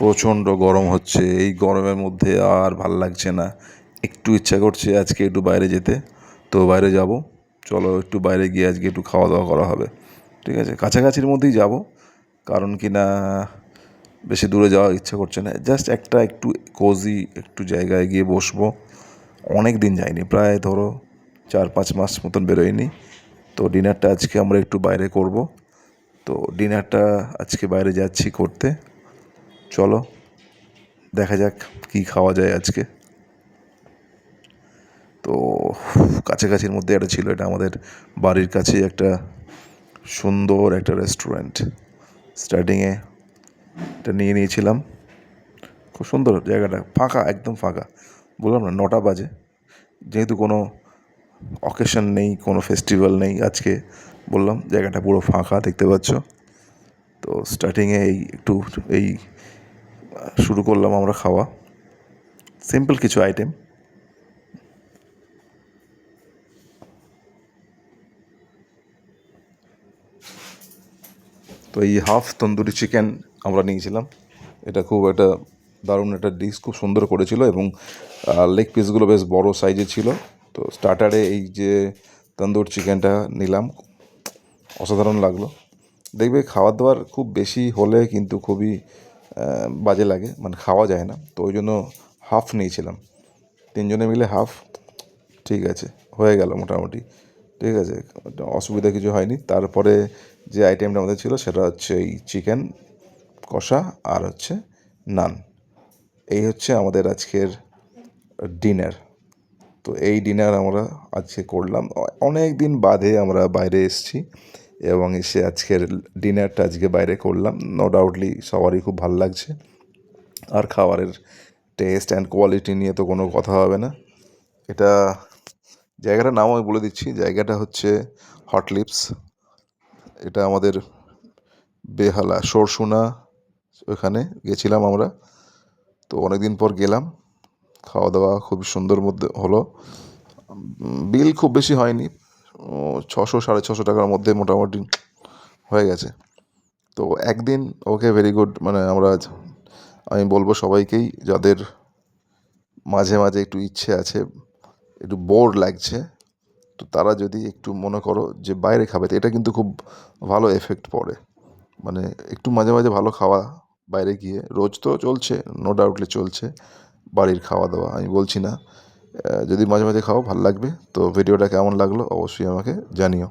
প্রচণ্ড গরম হচ্ছে। এই গরমের মধ্যে আর ভাল লাগছে না। একটু ইচ্ছা করছে আজকে একটু বাইরে যেতে, তো বাইরে যাব। চলো একটু বাইরে গিয়ে আজকে একটু খাওয়া দাওয়া করা হবে, ঠিক আছে? কাছাকাছির মধ্যেই যাব, কারণ কি না বেশি দূরে যাওয়ার ইচ্ছা করছে না। জাস্ট একটু কোজি একটু জায়গায় গিয়ে বসবো। অনেক দিন যাইনি, প্রায় ধরো 4-5 মাস মতন বেরোয়নি। তো ডিনারটা আজকে আমরা একটু বাইরে করব। তো ডিনারটা আজকে বাইরে যাচ্ছি করতে। চলো দেখা যাক কী খাওয়া যায় আজকে। তো কাছাকাছির মধ্যে একটা ছিল, এটা আমাদের বাড়ির কাছেই একটা সুন্দর একটা রেস্টুরেন্ট। স্টার্টিংয়ে এটা নিয়ে নিয়েছিলাম। খুব সুন্দর জায়গাটা, ফাঁকা, একদম ফাঁকা। বললাম না 9টা বাজে, যেহেতু কোনো অকেশন নেই, কোনো ফেস্টিভ্যাল নেই আজকে, বললাম জায়গাটা পুরো ফাঁকা, দেখতে পাচ্ছ। তো স্টার্টিংয়ে এই শুরু করলাম আমরা খাওয়া। সিম্পল কিছু আইটেম। তো এই হাফ তন্দুরি চিকেন আমরা নিয়েছিলাম। এটা খুব একটা দারুণ একটা ডিশ, খুব সুন্দর করেছিল, এবং লেগ পিসগুলো বেশ বড় সাইজের ছিল। তো স্টার্টারে এই যে তন্দুর চিকেনটা নিলাম, অসাধারণ লাগলো। দেখবে খাবার দাবার খুব বেশি হলে কিন্তু খুবই বাজে লাগে, মানে খাওয়া যায় না। তো ওই জন্য হাফ নিয়েছিলাম, 3 জনে মিলে হাফ। ঠিক আছে, হয়ে গেল মোটামুটি, ঠিক আছে, অসুবিধা কিছু হয়নি। তারপরে যে আইটেমটা আমাদের ছিল সেটা হচ্ছে এই চিকেন কষা আর হচ্ছে নান। এই হচ্ছে আমাদের আজকের ডিনার। তো এই ডিনার আমরা আজকে করলাম। অনেক দিন বাদে আমরা বাইরে এসেছি, এবং এসে আজকের ডিনারটা আজকে বাইরে করলাম। নো ডাউটলি সবারই খুব ভালো লাগছে। আর খাবারের টেস্ট অ্যান্ড কোয়ালিটি নিয়ে তো কোনো কথা হবে না। এটা জায়গাটার নাম আমি বলে দিচ্ছি, জায়গাটা হচ্ছে হট লিপস। এটা আমাদের বেহালা সরসুনা, ওখানে গেছিলাম আমরা। তো অনেক দিন পর গেলাম, খাওয়া দাওয়া খুবই সুন্দর মধ্যে হলো। বিল খুব বেশি হয়নি, 600-650 টাকার মধ্যে মোটামুটি হয়ে গেছে। তো একদিন ওকে, ভেরি গুড। মানে আমি বলবো সবাইকেই, যাদের মাঝে মাঝে একটু ইচ্ছে আছে, একটু বোর লাগছে, তো তারা যদি একটু মনে করো যে বাইরে খাবে, তো এটা কিন্তু খুব ভালো এফেক্ট পড়ে। মানে একটু মাঝে মাঝে ভালো খাওয়া বাইরে গিয়ে, রোজ তো চলছে, নো ডাউটলি চলছে বাড়ির খাওয়া দাওয়া, আমি বলছি না। যদি মাঝে মাঝে খাও ভালো লাগবে। তো ভিডিওটা কেমন লাগলো অবশ্যই আমাকে জানিও।